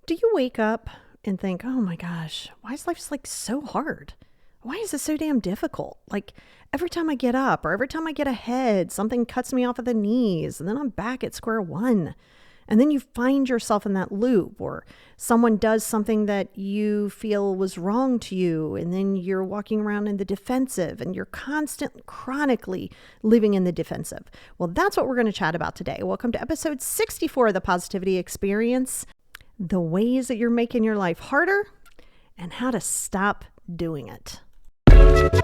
Do you wake up and think, oh my gosh, why is life like so hard? Why is it so damn difficult? Like every time I get up or every time I get ahead, something cuts me off at the knees and then I'm back at square one. And then you find yourself in that loop, or someone does something that you feel was wrong to you. And then you're walking around in the defensive and you're chronically living in the defensive. Well, that's what we're going to chat about today. Welcome to episode 64 of the Positivity Experience. The ways that you're making your life harder and how to stop doing it. Check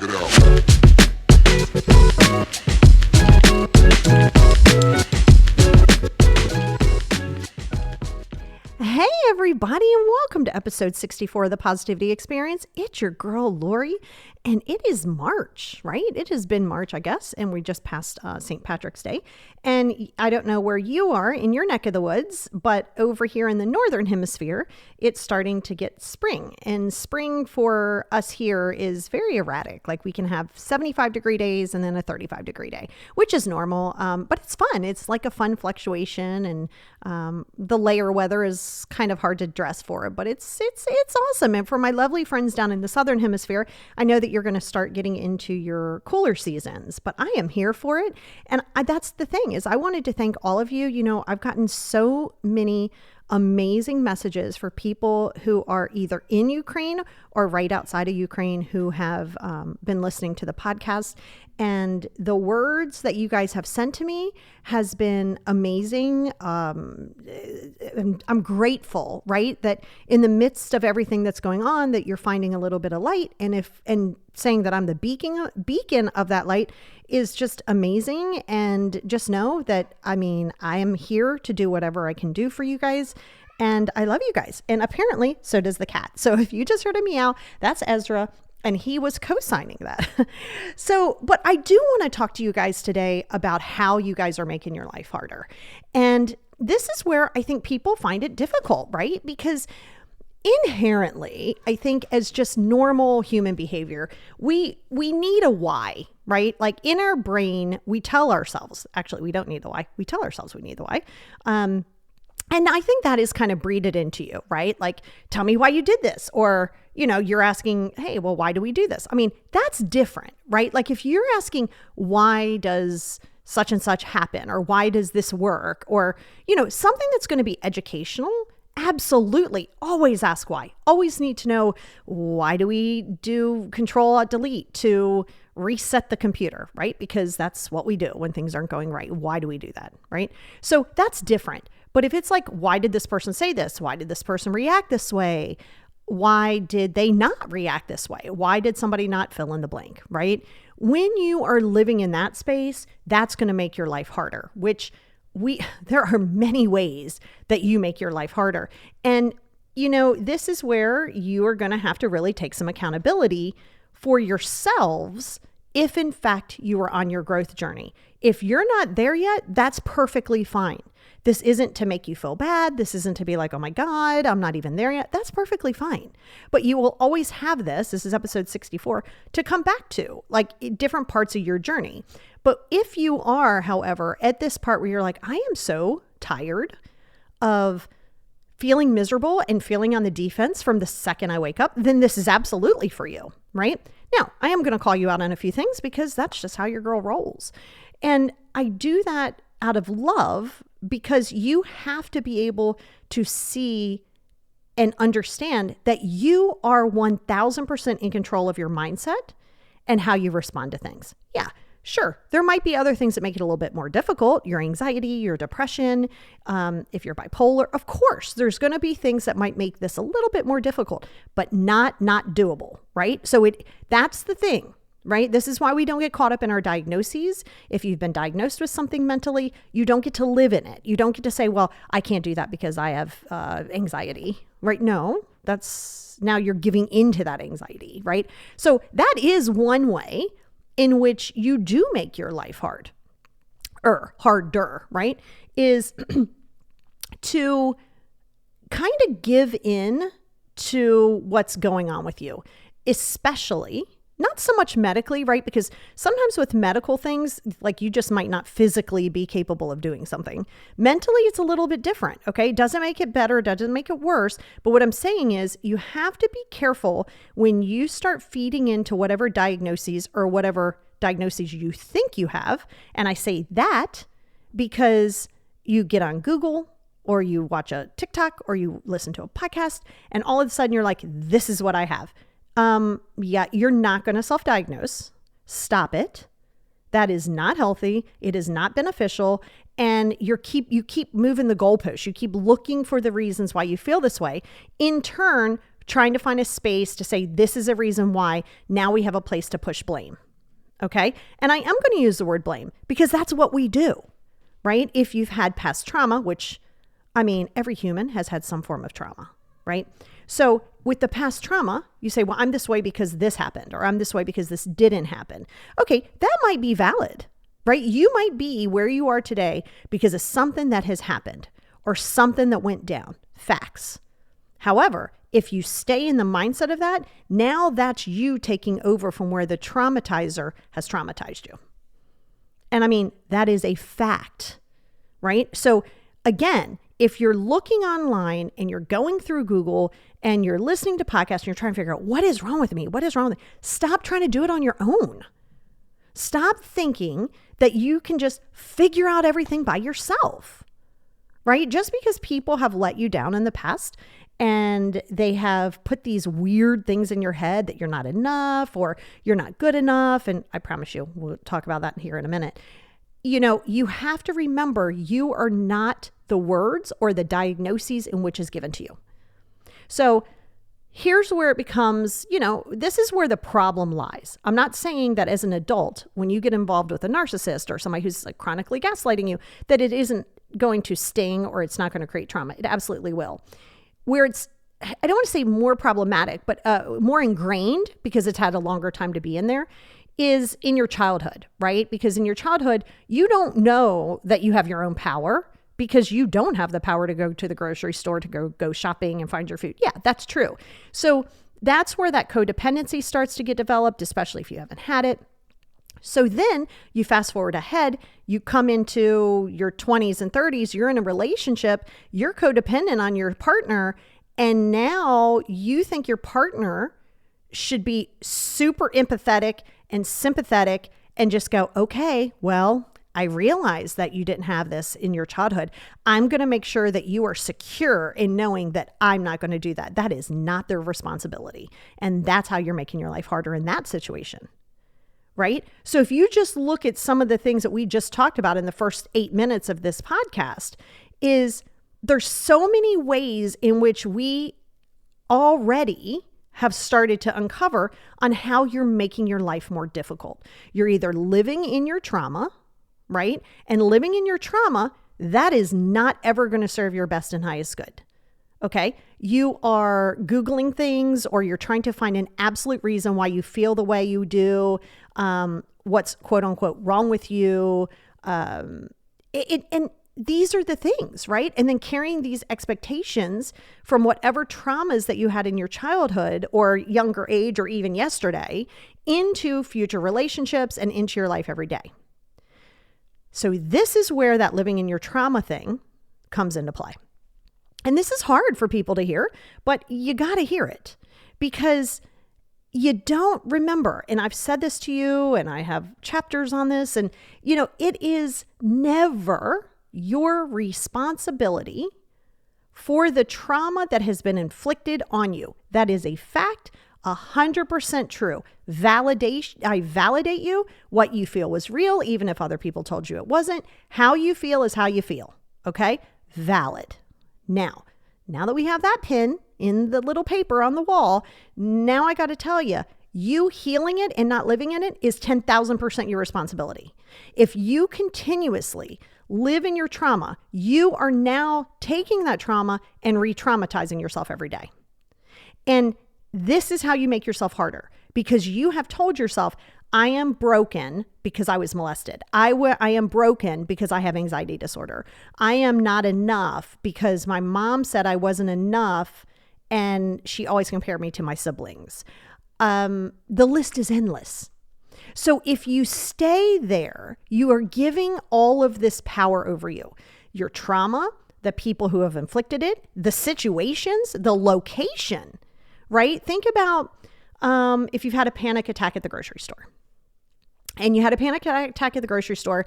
it out. Hey everybody, and welcome to episode 64 of the Positivity Experience. It's your girl Lori, and it is March, right? It has been March, I guess, and we just passed St. Patrick's Day. And I don't know where you are in your neck of the woods, but over here in the Northern Hemisphere, it's starting to get spring. And spring for us here is very erratic. Like we can have 75-degree days and then a 35-degree day, which is normal, but it's fun. It's like a fun fluctuation, and the layer weather is kind of hard to dress for, but it's awesome. And for my lovely friends down in the Southern Hemisphere, I know that you're going to start getting into your cooler seasons, but I am here for it. And that's the thing, is I wanted to thank all of you. You know, I've gotten so many amazing messages for people who are either in Ukraine or right outside of Ukraine who have been listening to the podcast. And the words that you guys have sent to me has been amazing. I'm grateful, right? That in the midst of everything that's going on, that you're finding a little bit of light. And saying that I'm the beacon of that light is just amazing. And just know that, I am here to do whatever I can do for you guys. And I love you guys. And apparently so does the cat. So if you just heard a meow, that's Ezra. And he was co-signing that. But I do want to talk to you guys today about how you guys are making your life harder. And this is where I think people find it difficult, right? Because inherently, I think as just normal human behavior, we need a why, right? Like in our brain, we tell ourselves, actually, we don't need the why. We tell ourselves we need the why. And I think that is kind of breeded into you, right? Like, tell me why you did this. Or, you're asking, hey, well, why do we do this? That's different, right? Like if you're asking, why does such and such happen? Or why does this work? Or, something that's going to be educational, absolutely. Always ask why. Always need to know, why do we do Control-Alt-Delete to reset the computer, right? Because that's what we do when things aren't going right. Why do we do that, right? So that's different. But if it's like, why did this person say this? Why did this person react this way? Why did they not react this way? Why did somebody not fill in the blank, right? When you are living in that space, that's going to make your life harder, which there are many ways that you make your life harder. And, this is where you are going to have to really take some accountability for yourselves if in fact you are on your growth journey. If you're not there yet, that's perfectly fine. This isn't to make you feel bad. This isn't to be like, oh my God, I'm not even there yet. That's perfectly fine. But you will always have this is episode 64, to come back to, like different parts of your journey. But if you are, however, at this part where you're like, I am so tired of feeling miserable and feeling on the defense from the second I wake up, then this is absolutely for you, right? Now, I am going to call you out on a few things because that's just how your girl rolls. And I do that out of love, because you have to be able to see and understand that you are 1000% in control of your mindset and how you respond to things. Yeah, sure. There might be other things that make it a little bit more difficult. Your anxiety, your depression, if you're bipolar, of course, there's going to be things that might make this a little bit more difficult, but not doable, right? So that's the thing. Right? This is why we don't get caught up in our diagnoses. If you've been diagnosed with something mentally, you don't get to live in it. You don't get to say, well, I can't do that because I have anxiety, right? No, now you're giving into that anxiety, right? So that is one way in which you do make your life harder, right? Is to kind of give in to what's going on with you, especially Not so much medically, right? Because sometimes with medical things, like you just might not physically be capable of doing something. Mentally, it's a little bit different, okay? Doesn't make it better, doesn't make it worse. But what I'm saying is you have to be careful when you start feeding into whatever diagnoses or whatever diagnoses you think you have. And I say that because you get on Google or you watch a TikTok or you listen to a podcast and all of a sudden you're like, this is what I have. Yeah, you're not going to self-diagnose. Stop it. That is not healthy. It is not beneficial. And you keep moving the goalposts. You keep looking for the reasons why you feel this way. In turn, trying to find a space to say, this is a reason why. Now we have a place to push blame. Okay. And I am going to use the word blame because that's what we do, right? If you've had past trauma, which every human has had some form of trauma, right? So with the past trauma, you say, well, I'm this way because this happened, or I'm this way because this didn't happen. Okay, that might be valid, right? You might be where you are today because of something that has happened or something that went down. Facts. However, if you stay in the mindset of that, now that's you taking over from where the traumatizer has traumatized you. And that is a fact, right? So again, if you're looking online and you're going through Google and you're listening to podcasts and you're trying to figure out what is wrong with me, stop trying to do it on your own. Stop thinking that you can just figure out everything by yourself, right? Just because people have let you down in the past and they have put these weird things in your head that you're not enough or you're not good enough. And I promise you, we'll talk about that here in a minute. You have to remember you are not the words or the diagnoses in which is given to you. So here's where it becomes, this is where the problem lies. I'm not saying that as an adult, when you get involved with a narcissist or somebody who's like chronically gaslighting you, that it isn't going to sting or it's not going to create trauma. It absolutely will. Where it's, I don't want to say more problematic, but more ingrained because it's had a longer time to be in there, is in your childhood, right? Because in your childhood, you don't know that you have your own power because you don't have the power to go to the grocery store, to go shopping and find your food. Yeah, that's true. So that's where that codependency starts to get developed, especially if you haven't had it. So then you fast forward ahead, you come into your 20s and 30s, you're in a relationship, you're codependent on your partner, and now you think your partner should be super empathetic and sympathetic and just go, okay, well, I realize that you didn't have this in your childhood. I'm going to make sure that you are secure in knowing that I'm not going to do that. That is not their responsibility. And that's how you're making your life harder in that situation, right? So if you just look at some of the things that we just talked about in the first 8 minutes of this podcast, is there's so many ways in which we already have started to uncover on how you're making your life more difficult. You're either living in your trauma, right? And living in your trauma, that is not ever going to serve your best and highest good. Okay. You are Googling things or you're trying to find an absolute reason why you feel the way you do, what's quote unquote wrong with you. And these are the things, right? And then carrying these expectations from whatever traumas that you had in your childhood or younger age or even yesterday into future relationships and into your life every day. So this is where that living in your trauma thing comes into play. And this is hard for people to hear, but you got to hear it because you don't remember. And I've said this to you and I have chapters on this, and it is never your responsibility for the trauma that has been inflicted on you. That is a fact, 100% true. I validate you. What you feel was real, even if other people told you it wasn't. How you feel is how you feel. Okay? Valid. Now that we have that pin in the little paper on the wall, now I got to tell you, you healing it and not living in it is 10,000% your responsibility. If you continuously live in your trauma, you are now taking that trauma and re-traumatizing yourself every day. And this is how you make yourself harder because you have told yourself, I am broken because I was molested. I am broken because I have anxiety disorder. I am not enough because my mom said I wasn't enough and she always compared me to my siblings. the list is endless. So if you stay there, you are giving all of this power over you. Your trauma, the people who have inflicted it, the situations, the location, right? Think about if you've had a panic attack at the grocery store. And you had a panic attack at the grocery store,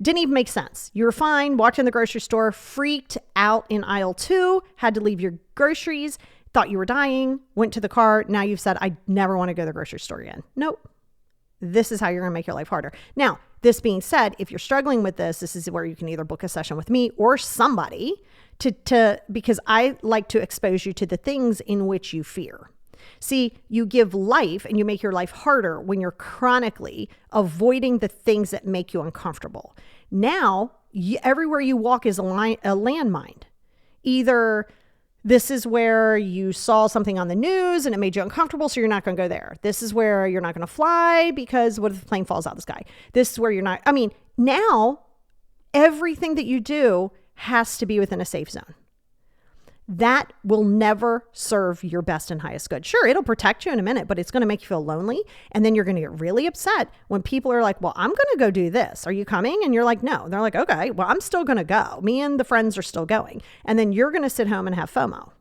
didn't even make sense. You were fine, walked in the grocery store, freaked out in aisle 2, had to leave your groceries, thought you were dying, went to the car. Now you've said, I never want to go to the grocery store again. Nope. This is how you're going to make your life harder. Now, this being said, if you're struggling with this is where you can either book a session with me or somebody because I like to expose you to the things in which you fear. See, you give life and you make your life harder when you're chronically avoiding the things that make you uncomfortable. Now, everywhere you walk is a landmine. Either this is where you saw something on the news and it made you uncomfortable, so you're not going to go there. This is where you're not going to fly because what if the plane falls out of the sky? This is where you're not. Now everything that you do has to be within a safe zone. That will never serve your best and highest good. Sure, it'll protect you in a minute, but it's going to make you feel lonely. And then you're going to get really upset when people are like, well, I'm going to go do this. Are you coming? And you're like, no. And they're like, okay, well, I'm still going to go. Me and the friends are still going. And then you're going to sit home and have FOMO.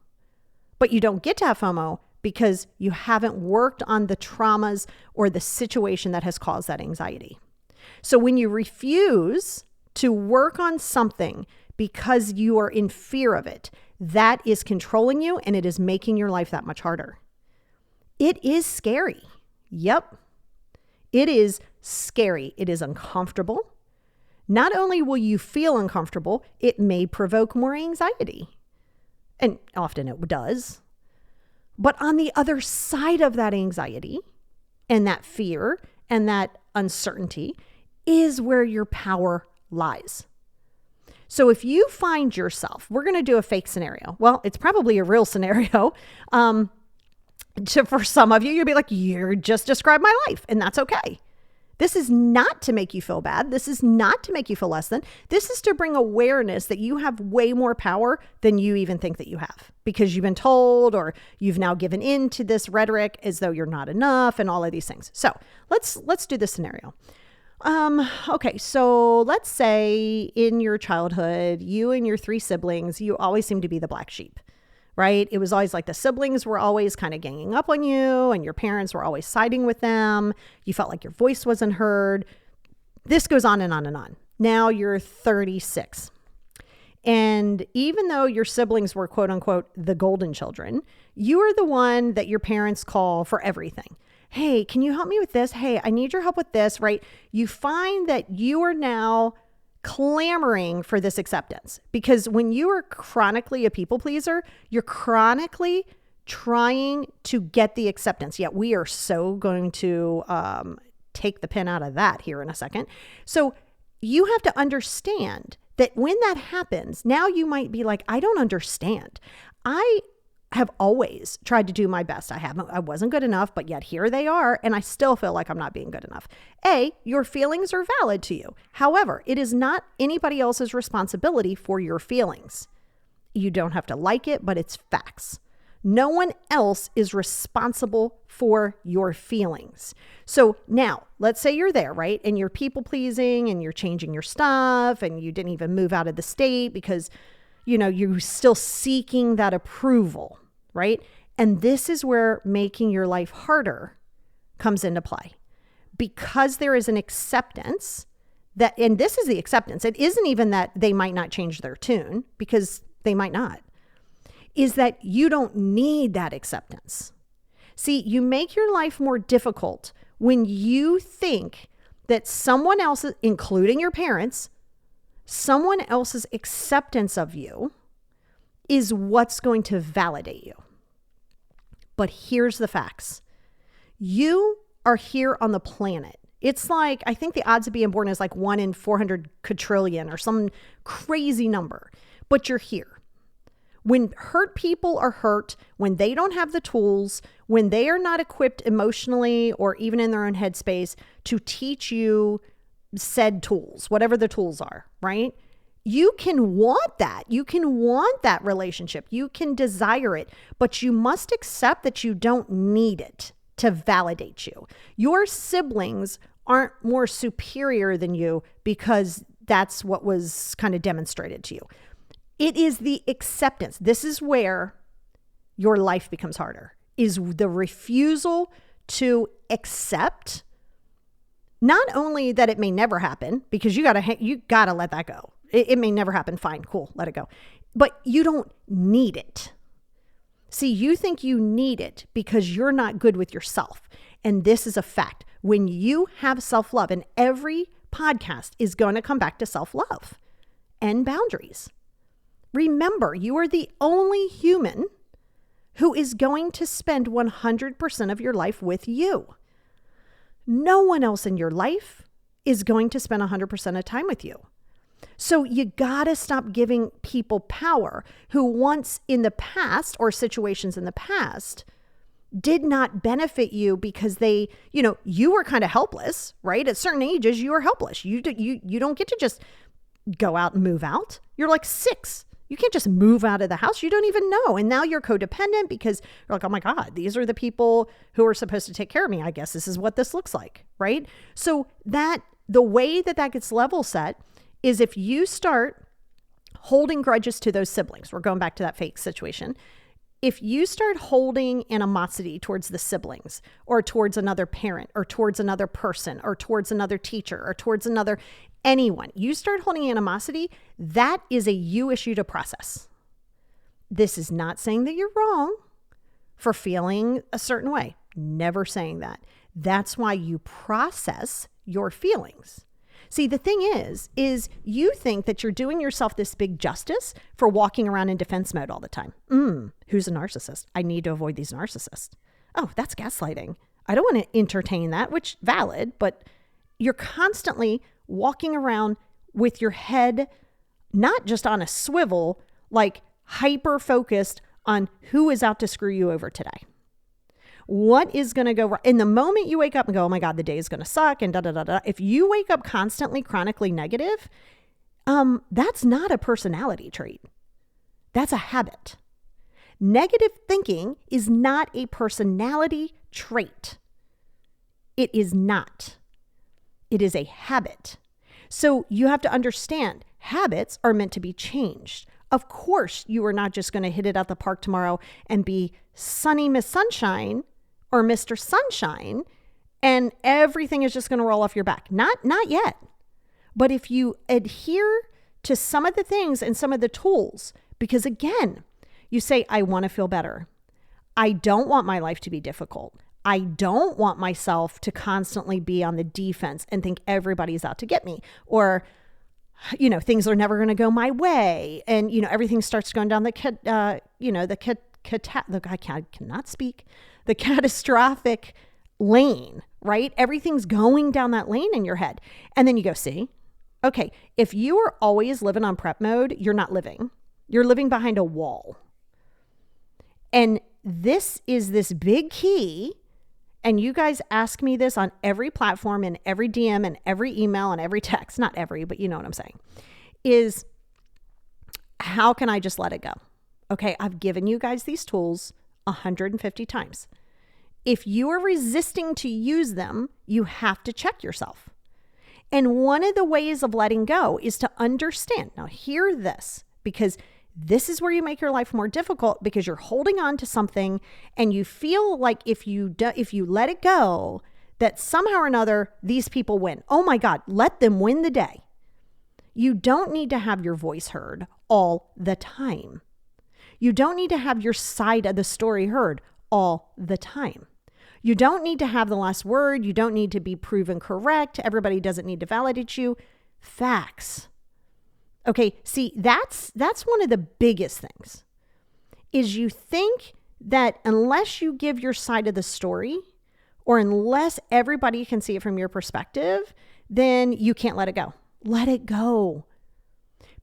But you don't get to have FOMO because you haven't worked on the traumas or the situation that has caused that anxiety. So when you refuse to work on something because you are in fear of it, that is controlling you and it is making your life that much harder. It is scary. Yep. It is scary. It is uncomfortable. Not only will you feel uncomfortable, it may provoke more anxiety. And often it does. But on the other side of that anxiety and that fear and that uncertainty is where your power lies. So if you find yourself, we're going to do a fake scenario. Well, it's probably a real scenario. For some of you, you'll be like, you just described my life, and that's okay. This is not to make you feel bad. This is not to make you feel less than. This is to bring awareness that you have way more power than you even think that you have, because you've been told or you've now given in to this rhetoric as though you're not enough and all of these things. So let's do this scenario. Okay, so let's say in your childhood, you and your 3 siblings, you always seem to be the black sheep, right? It was always like the siblings were always kind of ganging up on you and your parents were always siding with them. You felt like your voice wasn't heard. This goes on and on and on. Now you're 36. And even though your siblings were quote unquote the golden children, you are the one that your parents call for everything. Hey, can you help me with this? Hey, I need your help with this, right? You find that you are now clamoring for this acceptance, because when you are chronically a people pleaser, you're chronically trying to get the acceptance. Yet we are so going to take the pin out of that here in a second. So you have to understand that when that happens, now you might be like, I don't understand. I have always tried to do my best. I wasn't good enough, but yet here they are. And I still feel like I'm not being good enough. Your feelings are valid to you. However, it is not anybody else's responsibility for your feelings. You don't have to like it, but it's facts. No one else is responsible for your feelings. So now let's say you're there, right? And you're people pleasing and you're changing your stuff and you didn't even move out of the state because, you're still seeking that approval. Right? And this is where making your life harder comes into play, because there is an acceptance and this is the acceptance. It isn't even that they might not change their tune, because they might not, is that you don't need that acceptance. See, you make your life more difficult when you think that someone else, including your parents, someone else's acceptance of you is what's going to validate you. But here's the facts. You are here on the planet. It's like, I think the odds of being born is like 1 in 400 quadrillion or some crazy number, but you're here. When hurt people are hurt, when they don't have the tools, when they are not equipped emotionally or even in their own headspace to teach you said tools, whatever the tools are, right? You can want that. You can want that relationship. You can desire it, but you must accept that you don't need it. to validate you. Your siblings aren't more superior than you because that's what was kind of demonstrated to you. It is the acceptance. This is where your life becomes harder, is the refusal to accept not only that it may never happen, because you gotta let that go. It may never happen. Fine, cool, let it go. But you don't need it. See, you think you need it because you're not good with yourself. And this is a fact. When you have self-love, and every podcast is going to come back to self-love and boundaries. Remember, you are the only human who is going to spend 100% of your life with you. No one else in your life is going to spend 100% of time with you. So you gotta stop giving people power who once in the past, or situations in the past, did not benefit you because they, you were kind of helpless, right? At certain ages, you are helpless. You don't get to just go out and move out. You're like 6. You can't just move out of the house. You don't even know. And now you're codependent because you're like, oh my God, these are the people who are supposed to take care of me. I guess this is what this looks like, right? So the way that gets level set is if you start holding grudges to those siblings. We're going back to that fake situation. If you start holding animosity towards the siblings, or towards another parent, or towards another person, or towards another teacher, or towards anyone, you start holding animosity, that is a you issue to process. This is not saying that you're wrong for feeling a certain way. Never saying that. That's why you process your feelings. See, the thing is you think that you're doing yourself this big justice for walking around in defense mode all the time. Who's a narcissist? I need to avoid these narcissists. Oh, that's gaslighting. I don't want to entertain that, which valid, but you're constantly walking around with your head not just on a swivel, like hyper focused on who is out to screw you over today. What is going to go wrong? In the moment you wake up and go, oh my God, the day is going to suck and da-da-da-da. If you wake up constantly chronically negative, that's not a personality trait. That's a habit. Negative thinking is not a personality trait. It is not. It is a habit. So you have to understand, habits are meant to be changed. Of course, you are not just going to hit it out the park tomorrow and be sunny Miss Sunshine or Mr. Sunshine, and everything is just going to roll off your back. Not yet. But if you adhere to some of the things and some of the tools, because again, you say, I want to feel better. I don't want my life to be difficult. I don't want myself to constantly be on the defense and think everybody's out to get me, or things are never going to go my way. And, everything starts going down the catastrophic lane, right? Everything's going down that lane in your head. And then you go, see, okay, if you are always living on prep mode, you're not living. You're living behind a wall. And this is this big key. And you guys ask me this on every platform and every DM and every email and every text, not every, but you know what I'm saying, is how can I just let it go? Okay, I've given you guys these tools 150 times. If you are resisting to use them, you have to check yourself. And one of the ways of letting go is to understand. Now hear this, because this is where you make your life more difficult, because you're holding on to something and you feel like if you let it go, that somehow or another, these people win. Oh my God, let them win the day. You don't need to have your voice heard all the time. You don't need to have your side of the story heard all the time. You don't need to have the last word. You don't need to be proven correct. Everybody doesn't need to validate you. Facts. Okay, see, that's one of the biggest things, is you think that unless you give your side of the story, or unless everybody can see it from your perspective, then you can't let it go. Let it go.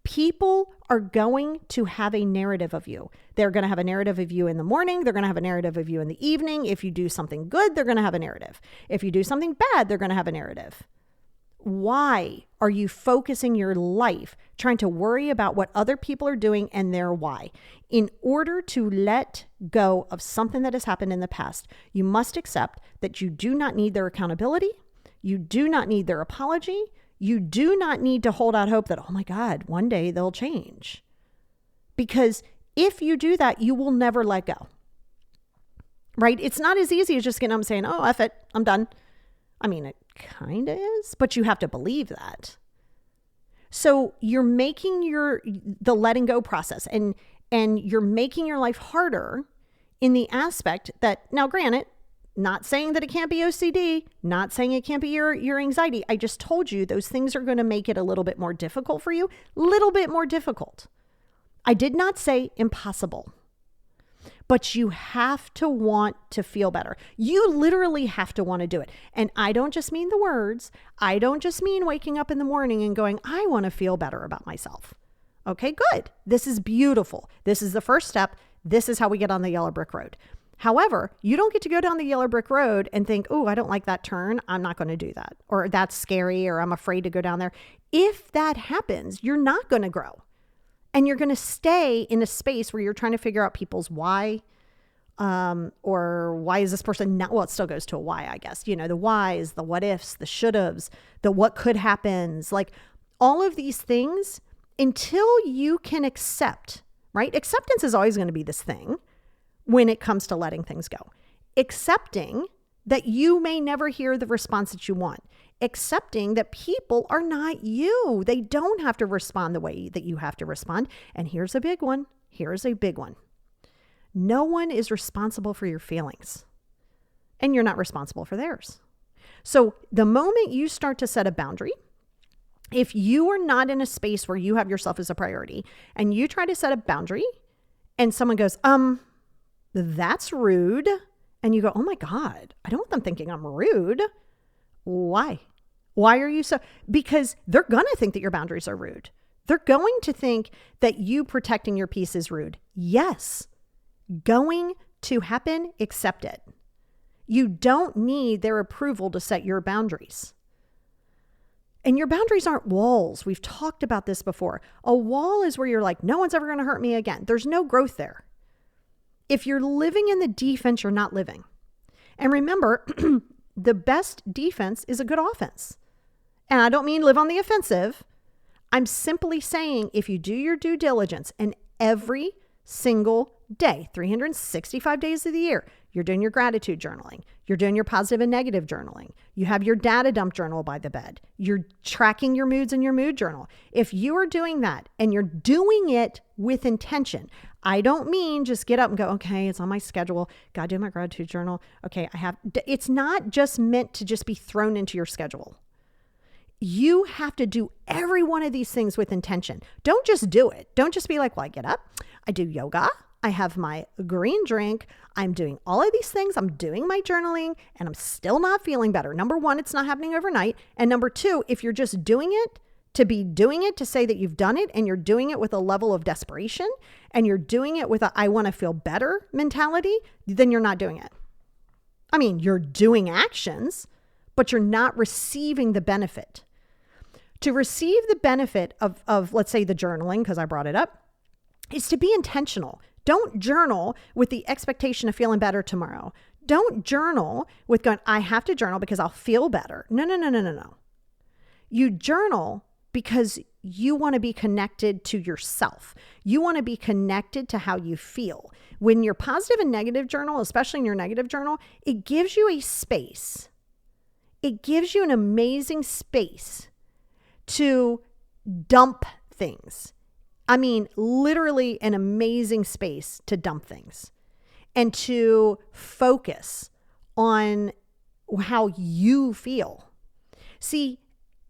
People are going to have a narrative of you. They're going to have a narrative of you in the morning. They're going to have a narrative of you in the evening. If you do something good, they're going to have a narrative. If you do something bad, they're going to have a narrative. Why are you focusing your life trying to worry about what other people are doing and their why? In order to let go of something that has happened in the past, you must accept that you do not need their accountability. You do not need their apology. You do not need to hold out hope that, oh my God, one day they'll change. Because if you do that, you will never let go. Right? It's not as easy as just getting up and saying, oh, F it, I'm done. I mean, it kind of is, but you have to believe that. So you're making the letting go process and you're making your life harder in the aspect that, now granted, not saying that it can't be OCD, not saying it can't be your anxiety. I just told you those things are going to make it a little bit more difficult for you, little bit more difficult. I did not say impossible. But you have to want to feel better. You literally have to want to do it. And I don't just mean the words. I don't just mean waking up in the morning and going, I want to feel better about myself. Okay, good. This is beautiful. This is the first step. This is how we get on the yellow brick road. However, you don't get to go down the yellow brick road and think, oh, I don't like that turn. I'm not going to do that. Or that's scary, or I'm afraid to go down there. If that happens, you're not going to grow. And you're going to stay in a space where you're trying to figure out people's why, or why is this person not, well, it still goes to a why, I guess, the whys, the what ifs, the should haves, the what could happens, like all of these things until you can accept, right? Acceptance is always going to be this thing when it comes to letting things go. Accepting that you may never hear the response that you want. Accepting that people are not you. They don't have to respond the way that you have to respond. And here's a big one. Here's a big one. No one is responsible for your feelings. And you're not responsible for theirs. So the moment you start to set a boundary, if you are not in a space where you have yourself as a priority and you try to set a boundary and someone goes, that's rude. And you go, oh my God, I don't want them thinking I'm rude. Why? Why are you so? Because they're going to think that your boundaries are rude. They're going to think that you protecting your peace is rude. Yes. Going to happen, accept it. You don't need their approval to set your boundaries. And your boundaries aren't walls. We've talked about this before. A wall is where you're like, no one's ever going to hurt me again. There's no growth there. If you're living in the defense, you're not living. And remember, the best defense is a good offense. And I don't mean live on the offensive. I'm simply saying if you do your due diligence and every single day, 365 days of the year, you're doing your gratitude journaling, you're doing your positive and negative journaling, you have your data dump journal by the bed, you're tracking your moods in your mood journal. If you are doing that and you're doing it with intention, I don't mean just get up and go, okay, it's on my schedule. Got to do my gratitude journal. Okay, it's not just meant to just be thrown into your schedule. You have to do every one of these things with intention. Don't just do it. Don't just be like, well, I get up, I do yoga, I have my green drink, I'm doing all of these things, I'm doing my journaling, and I'm still not feeling better. Number one, it's not happening overnight. And number two, if you're just doing it to be doing it, to say that you've done it, and you're doing it with a level of desperation, and you're doing it with a I want to feel better mentality, then you're not doing it. I mean, you're doing actions, but you're not receiving the benefit. To receive the benefit of let's say the journaling, because I brought it up, is to be intentional. Don't journal with the expectation of feeling better tomorrow. Don't journal with going, I have to journal because I'll feel better. No. You journal because you want to be connected to yourself. You want to be connected to how you feel. When you're positive and negative journal, especially in your negative journal, it gives you a space. It gives you an amazing space to dump things. I mean, literally an amazing space to dump things and to focus on how you feel. See,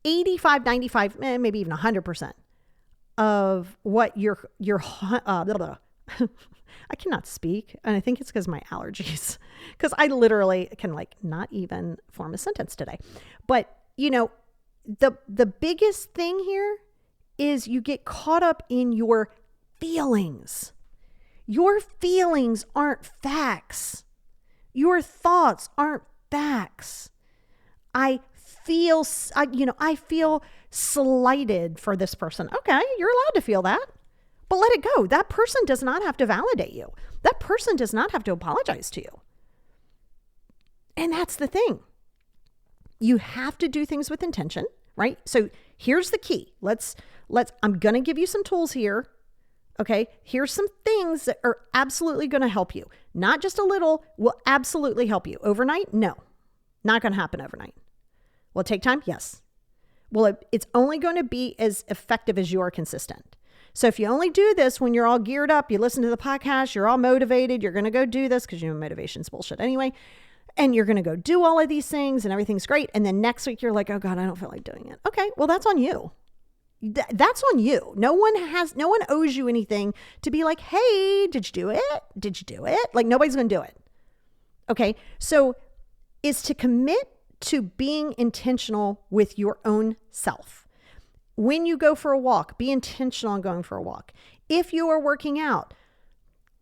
85, 95, maybe even 100% of what I cannot speak. And I think it's because of my allergies, because I literally can not even form a sentence today. But the biggest thing here is you get caught up in your feelings. Your feelings aren't facts. Your thoughts aren't facts. I feel slighted for this person. Okay, you're allowed to feel that, but let it go. That person does not have to validate you. That person does not have to apologize to you. And that's the thing. You have to do things with intention, right? So here's the key. I'm going to give you some tools here. Okay. Here's some things that are absolutely going to help you. Not just a little, will absolutely help you. Overnight? No, not going to happen overnight. Will it take time? Yes. Well, it's only going to be as effective as you are consistent. So if you only do this when you're all geared up, you listen to the podcast, you're all motivated, you're going to go do this because motivation's bullshit anyway. And you're going to go do all of these things and everything's great. And then next week you're like, oh God, I don't feel like doing it. Okay. Well, that's on you. That's on you. No one owes you anything to be like, hey, did you do it? Did you do it? Like nobody's going to do it. Okay. So is to commit to being intentional with your own self. When you go for a walk, be intentional on going for a walk. If you are working out,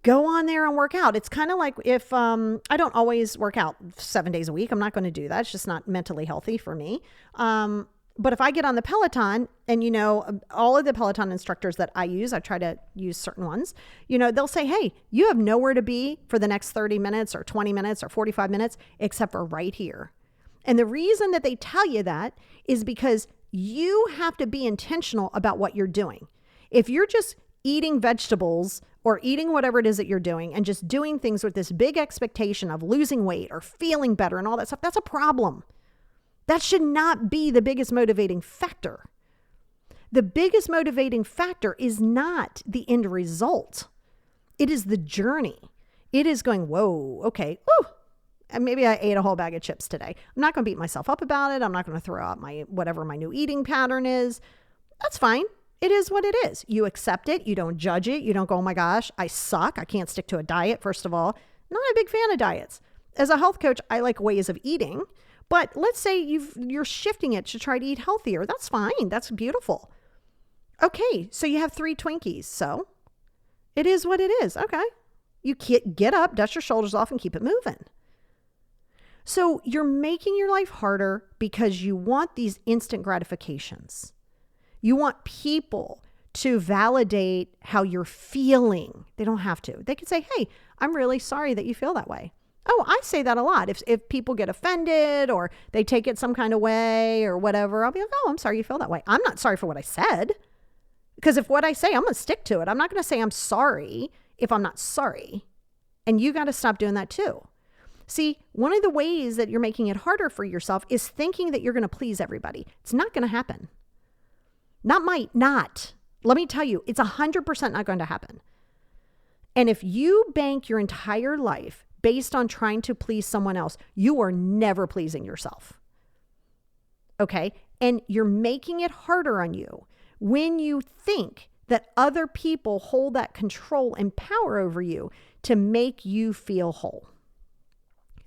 go on there and work out. It's kind of like if I don't always work out 7 days a week. I'm not going to do that. It's just not mentally healthy for me. But if I get on the Peloton and, all of the Peloton instructors that I use, I try to use certain ones, they'll say, hey, you have nowhere to be for the next 30 minutes or 20 minutes or 45 minutes, except for right here. And the reason that they tell you that is because you have to be intentional about what you're doing. If you're just eating vegetables or eating whatever it is that you're doing and just doing things with this big expectation of losing weight or feeling better and all that stuff, that's a problem. That should not be the biggest motivating factor. The biggest motivating factor is not the end result. It is the journey. It is going, whoa, okay, and maybe I ate a whole bag of chips today. I'm not going to beat myself up about it. I'm not going to throw out whatever my new eating pattern is. That's fine. It is what it is. You accept it. You don't judge it. You don't go, oh my gosh, I suck. I can't stick to a diet. First of all, not a big fan of diets. As a health coach, I like ways of eating, but let's say you're shifting it to try to eat healthier. That's fine. That's beautiful. Okay. So you have 3 Twinkies. So it is what it is. Okay. You get up, dust your shoulders off and keep it moving. So you're making your life harder because you want these instant gratifications. You want people to validate how you're feeling. They don't have to. They can say, hey, I'm really sorry that you feel that way. Oh, I say that a lot. If people get offended or they take it some kind of way or whatever, I'll be like, oh, I'm sorry you feel that way. I'm not sorry for what I said. Because if what I say, I'm going to stick to it. I'm not going to say I'm sorry if I'm not sorry. And you got to stop doing that too. See, one of the ways that you're making it harder for yourself is thinking that you're going to please everybody. It's not going to happen. Not. Let me tell you, it's 100% not going to happen. And if you bank your entire life based on trying to please someone else, you are never pleasing yourself. Okay? And you're making it harder on you when you think that other people hold that control and power over you to make you feel whole.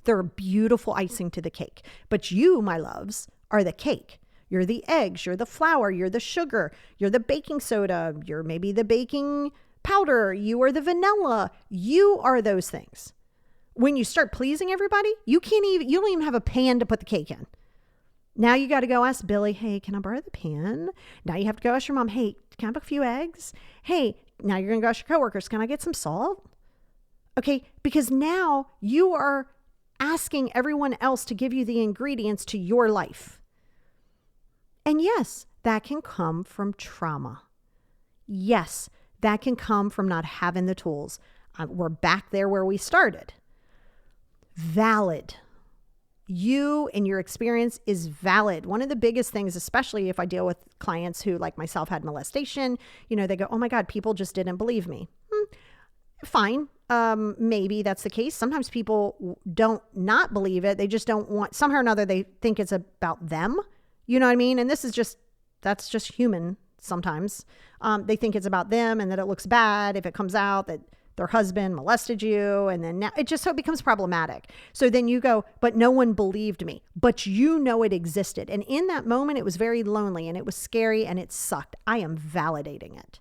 They're a beautiful icing to the cake. But you, my loves, are the cake. You're the eggs, you're the flour, you're the sugar, you're the baking soda, you're maybe the baking powder, you are the vanilla. You are those things. When you start pleasing everybody, you don't even have a pan to put the cake in. Now you got to go ask Billy, hey, can I borrow the pan? Now you have to go ask your mom, hey, can I have a few eggs? Hey, now you're going to go ask your coworkers, can I get some salt? Okay, because now you are asking everyone else to give you the ingredients to your life. And yes, that can come from trauma. Yes, that can come from not having the tools. We're back there where we started. Valid. You and your experience is valid. One of the biggest things, especially if I deal with clients who, like myself, had molestation, they go, oh my God, people just didn't believe me. Fine. Maybe that's the case. Sometimes people don't not believe it. They just don't want, somehow or another, they think it's about them. You know what I mean? And that's just human sometimes. They think it's about them and that it looks bad if it comes out that their husband molested you. And then now it becomes problematic. So then you go, but no one believed me. But it existed. And in that moment, it was very lonely and it was scary and it sucked. I am validating it.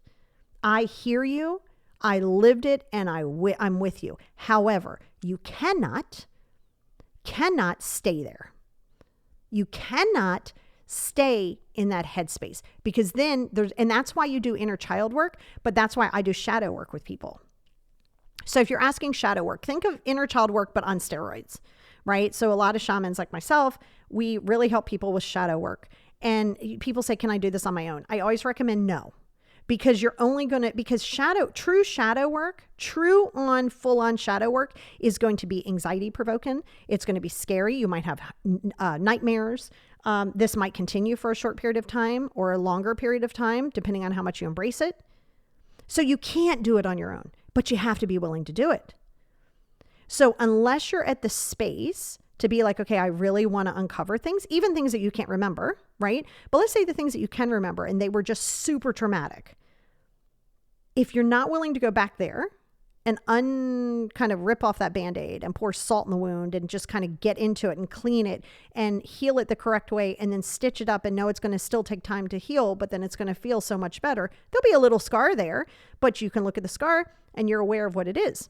I hear you. I lived it and I'm with you. However, you cannot stay there. You cannot stay in that headspace, because then and that's why you do inner child work, but that's why I do shadow work with people. So if you're asking shadow work, think of inner child work, but on steroids, right? So a lot of shamans like myself, we really help people with shadow work. And people say, can I do this on my own? I always recommend no, because you're only going to, because true shadow work, true on full on shadow work is going to be anxiety provoking. It's going to be scary. You might have nightmares. This might continue for a short period of time or a longer period of time, depending on how much you embrace it. So you can't do it on your own, but you have to be willing to do it. So unless you're at the space to be like, okay, I really want to uncover things, even things that you can't remember, right? But let's say the things that you can remember and they were just super traumatic. If you're not willing to go back there and kind of rip off that Band-Aid and pour salt in the wound and just kind of get into it and clean it and heal it the correct way and then stitch it up and know it's going to still take time to heal, but then it's going to feel so much better. There'll be a little scar there, but you can look at the scar and you're aware of what it is.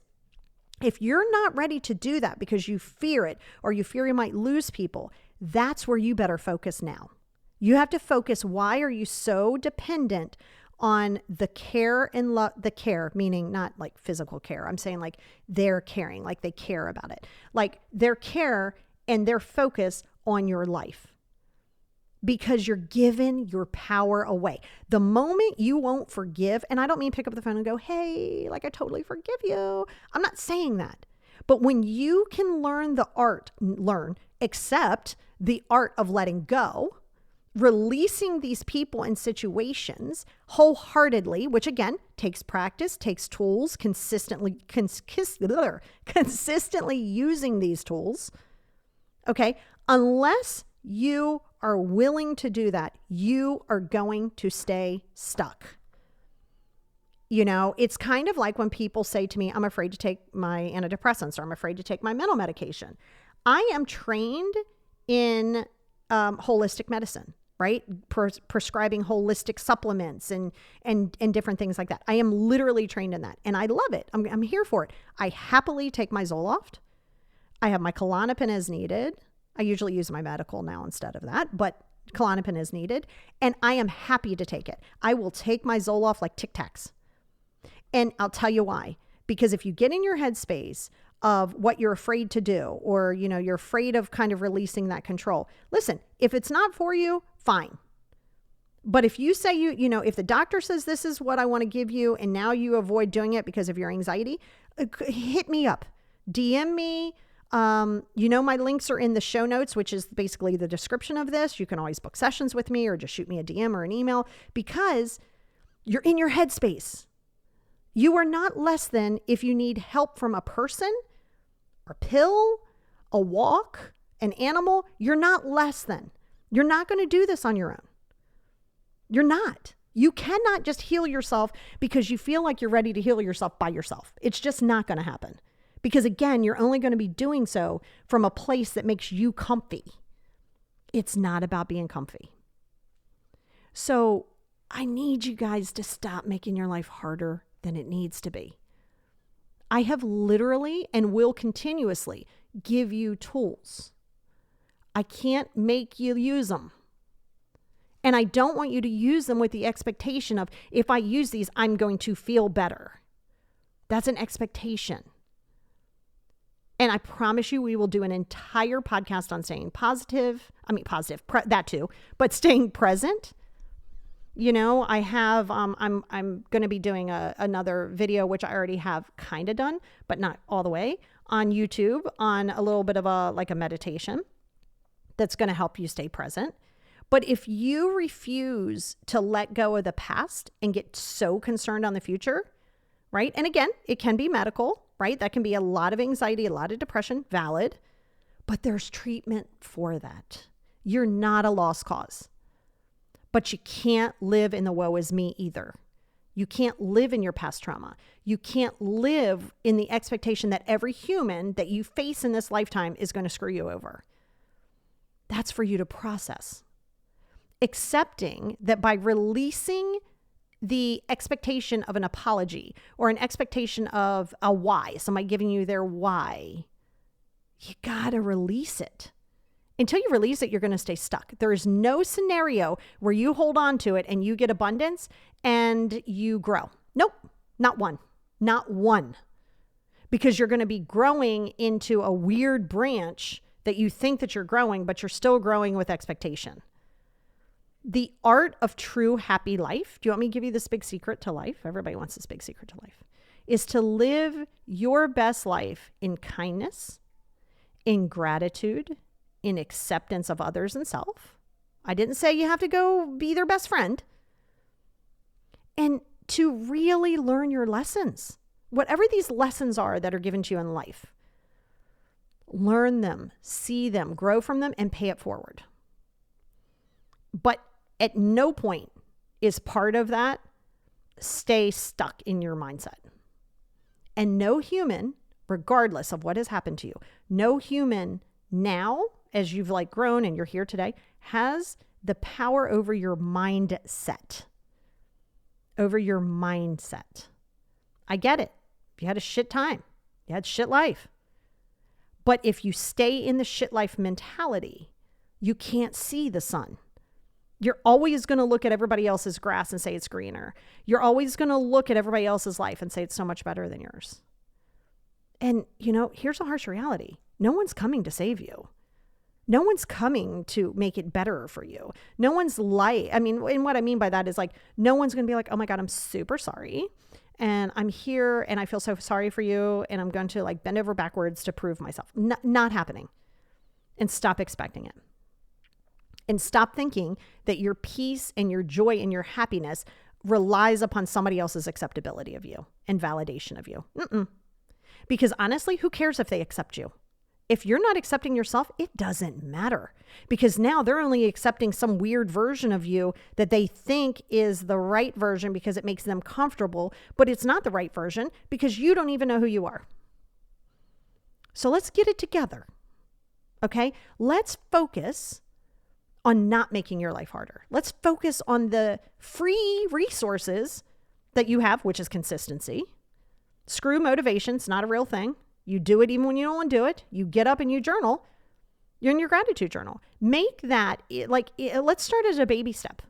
If you're not ready to do that because you fear it or you fear you might lose people, that's where you better focus now. You have to focus. Why are you so dependent on the care and the care, meaning not like physical care. I'm saying like they're caring, like they care about it, like their care and their focus on your life, because you're giving your power away. The moment you won't forgive, and I don't mean pick up the phone and go, hey, like I totally forgive you. I'm not saying that. But when you can accept the art of letting go, releasing these people and situations wholeheartedly, which again takes practice, takes tools, consistently using these tools. Okay. Unless you are willing to do that, you are going to stay stuck. You know, it's kind of like when people say to me, I'm afraid to take my antidepressants or I'm afraid to take my mental medication. I am trained in holistic medicine, right? Prescribing holistic supplements and different things like that. I am literally trained in that and I love it. I'm here for it. I happily take my Zoloft. I have my Klonopin as needed. I usually use my medical now instead of that, but Klonopin is needed. And I am happy to take it. I will take my Zoloft like Tic Tacs. And I'll tell you why. Because if you get in your headspace of what you're afraid to do, or, you know, you're afraid of kind of releasing that control, listen, if it's not for you, fine. But if you say you know, if the doctor says this is what I want to give you, and now you avoid doing it because of your anxiety, hit me up, DM me. You know, my links are in the show notes, which is basically the description of this. You can always book sessions with me or just shoot me a DM or an email, because you're in your headspace. You are not less than if you need help from a person, a pill, a walk, an animal. You're not less than. You're not going to do this on your own. You're not. You cannot just heal yourself because you feel like you're ready to heal yourself by yourself. It's just not going to happen. Because again, you're only going to be doing so from a place that makes you comfy. It's not about being comfy. So I need you guys to stop making your life harder than it needs to be. I have literally and will continuously give you tools. I can't make you use them. And I don't want you to use them with the expectation of, if I use these, I'm going to feel better. That's an expectation. And I promise you, we will do an entire podcast on staying positive. That too, but staying present. You know, I have, I'm going to be doing another video, which I already have kind of done, but not all the way, on YouTube on a little bit of a meditation that's going to help you stay present. But if you refuse to let go of the past and get so concerned on the future, right? And again, it can be medical, right? That can be a lot of anxiety, a lot of depression, valid, but there's treatment for that. You're not a lost cause, but you can't live in the woe is me either. You can't live in your past trauma. You can't live in the expectation that every human that you face in this lifetime is going to screw you over. That's for you to process. Accepting that by releasing the expectation of an apology or an expectation of a why, somebody giving you their why, you got to release it Until you release it, you're going to stay stuck. There is no scenario where you hold on to it and you get abundance and you grow. Nope, not one. Not one. Because you're going to be growing into a weird branch that you think that you're growing, but you're still growing with expectation. The art of true happy life, do you want me to give you this big secret to life? Everybody wants this big secret to life. Is to live your best life in kindness, in gratitude, in acceptance of others and self. I didn't say you have to go be their best friend. And to really learn your lessons. Whatever these lessons are that are given to you in life, learn them, see them, grow from them, and pay it forward. But at no point is part of that stay stuck in your mindset. And no human, regardless of what has happened to you, no human now, as you've grown and you're here today, has the power over your mindset. Over your mindset. I get it. You had a shit time. You had shit life. But if you stay in the shit life mentality, you can't see the sun. You're always going to look at everybody else's grass and say it's greener. You're always going to look at everybody else's life and say it's so much better than yours. And, here's a harsh reality. No one's coming to save you. No one's coming to make it better for you. No one's and what I mean by that is no one's going to be like, oh my God, I'm super sorry. And I'm here and I feel so sorry for you. And I'm going to bend over backwards to prove myself. Not happening. And stop expecting it. And stop thinking that your peace and your joy and your happiness relies upon somebody else's acceptability of you and validation of you. Because honestly, who cares if they accept you? If you're not accepting yourself, it doesn't matter, because now they're only accepting some weird version of you that they think is the right version because it makes them comfortable, but it's not the right version because you don't even know who you are. So let's get it together. Okay? Let's focus on not making your life harder. Let's focus on the free resources that you have, which is consistency. Screw motivation. It's not a real thing. You do it even when you don't want to do it. You get up and you journal. You're in your gratitude journal. Make that, let's start as a baby step.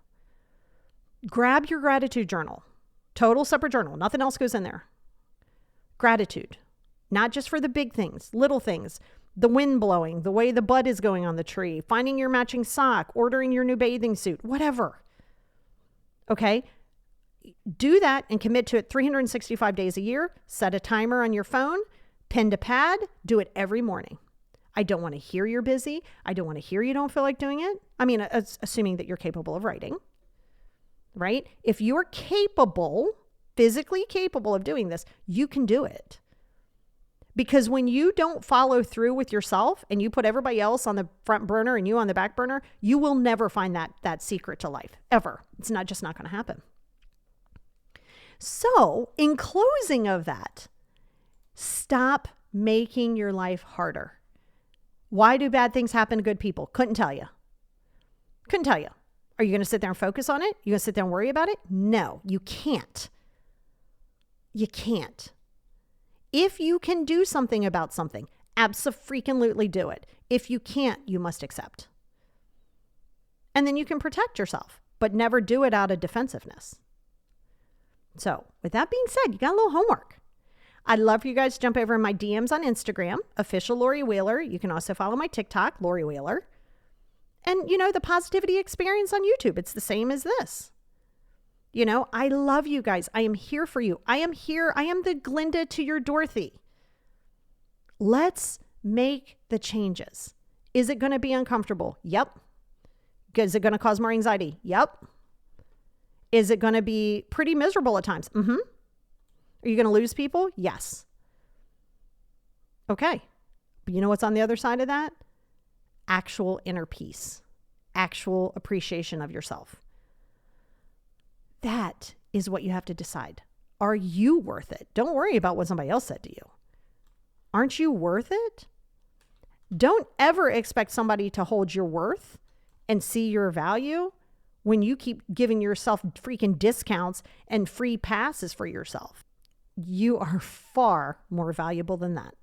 Grab your gratitude journal. Total separate journal. Nothing else goes in there. Gratitude. Not just for the big things, little things. The wind blowing, the way the bud is going on the tree, finding your matching sock, ordering your new bathing suit, whatever. Okay? Do that and commit to it 365 days a year. Set a timer on your phone. Pen to pad, do it every morning. I don't want to hear you're busy. I don't want to hear you don't feel like doing it. I mean, assuming that you're capable of writing, right? If you're capable, physically capable of doing this, you can do it. Because when you don't follow through with yourself and you put everybody else on the front burner and you on the back burner, you will never find that secret to life, ever. It's just not going to happen. So in closing of that, stop making your life harder. Why do bad things happen to good people? Couldn't tell you. Are you going to sit there and focus on it? You going to sit there and worry about it? No, you can't. You can't. If you can do something about something, abso-freaking-lutely do it. If you can't, you must accept. And then you can protect yourself, but never do it out of defensiveness. So with that being said, you got a little homework. I'd love for you guys to jump over in my DMs on Instagram, official Lori Wheeler. You can also follow my TikTok, Lori Wheeler. And, the Positivity Experience on YouTube. It's the same as this. I love you guys. I am here for you. I am here. I am the Glinda to your Dorothy. Let's make the changes. Is it going to be uncomfortable? Yep. Is it going to cause more anxiety? Yep. Is it going to be pretty miserable at times? Mm-hmm. Are you going to lose people? Yes. Okay. But you know what's on the other side of that? Actual inner peace. Actual appreciation of yourself. That is what you have to decide. Are you worth it? Don't worry about what somebody else said to you. Aren't you worth it? Don't ever expect somebody to hold your worth and see your value when you keep giving yourself freaking discounts and free passes for yourself. You are far more valuable than that.